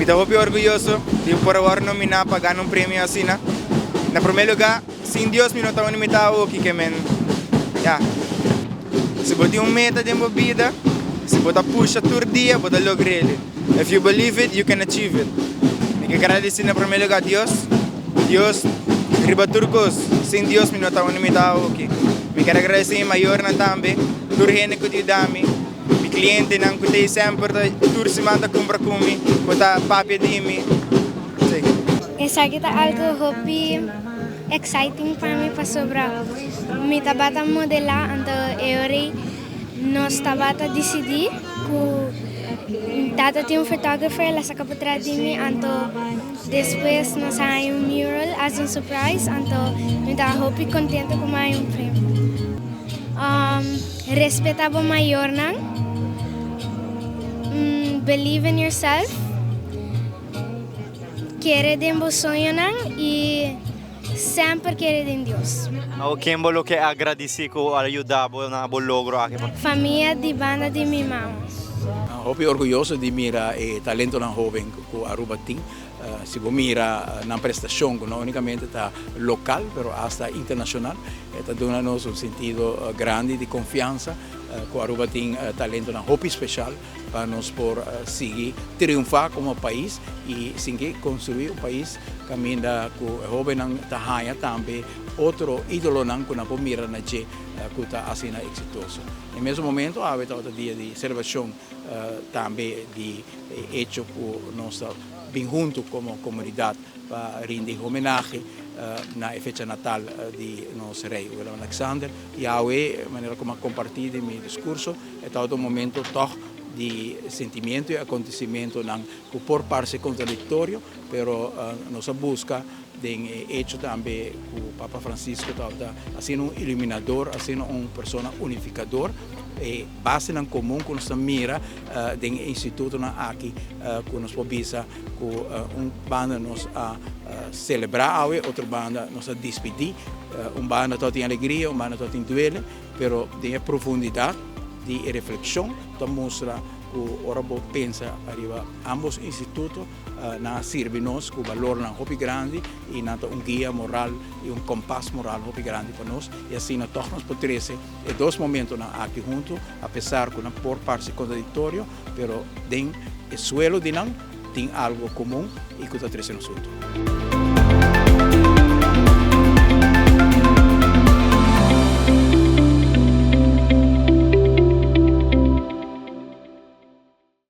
estou muito orgulhoso de por agora nominar para ganhar um prêmio assim, né? Na primeiro lugar, sem Deus me não está limitado aqui que men, yeah. Se você tem meta de uma vida, se você puxa todo dia, você logra ele. If you believe it, you can achieve it. Eu quero agradecer na primeiro lugar Deus, riba turcos, sem Deus me não está limitado aqui. Eu quero agradecer maior também, por gente que te dá me. Mi cliente não que sempre tur se manda compra comigo, que papi de mim. Essa aqui tá algo hobby exciting para mim para sobrar. Me tabata modelar, então eu nós tabata decidir que data tem fotógrafo lá saca para trás de mim, então depois nós há mural as surprise, então me dá hobby contente com mais prêmio. Respeitava maior não. Believe in yourself, querer em vos sonho e sempre querer em Deus. O que bolo que agradecer com a ajuda na bol logro aqui. Família de banda de minha mãe. Estou orgulhoso de mirar o talento ng jovem ko Aruba Team. Se mira na prestação, não unicamente está local, mas hasta internacional. Está dando-nos um sentido grande de confiança. Com Aruba Team talento ng hobby especial para nós por seguir triunfar como país e seguir construir um país caminha com o jovem ng tahaya também outro ídolo ng kuna po mira na que está assim exitoso. No mesmo momento, há outro dia de celebração também de hecho com nossa bem junto como comunidade para rendir homenagem na fecha natal de nosso rei Willem Alexander. E Yahweh, maneira como compartilho meu discurso, é todo momento toch de sentimento e acontecimento que por parte contraditório, pero nossa busca de hecho também que o Papa Francisco está sendo iluminador, sendo pessoa unificador. E base em comum que nós mira do instituto aqui que nós podemos banda nos a celebrar outra banda nos a despedir banda toda em alegria banda toda em duelo pero de profundidade de reflexão então mostra que o Orabo pensa arriba ambos institutos na serve nós com valor na hobby grande e na guia moral e compasso moral hobby grande para nós e assim nós nós podemos em dois momentos aqui junto apesar que por parte contraditório pero tem o suelo de tem algo comum e que está trazendo junto.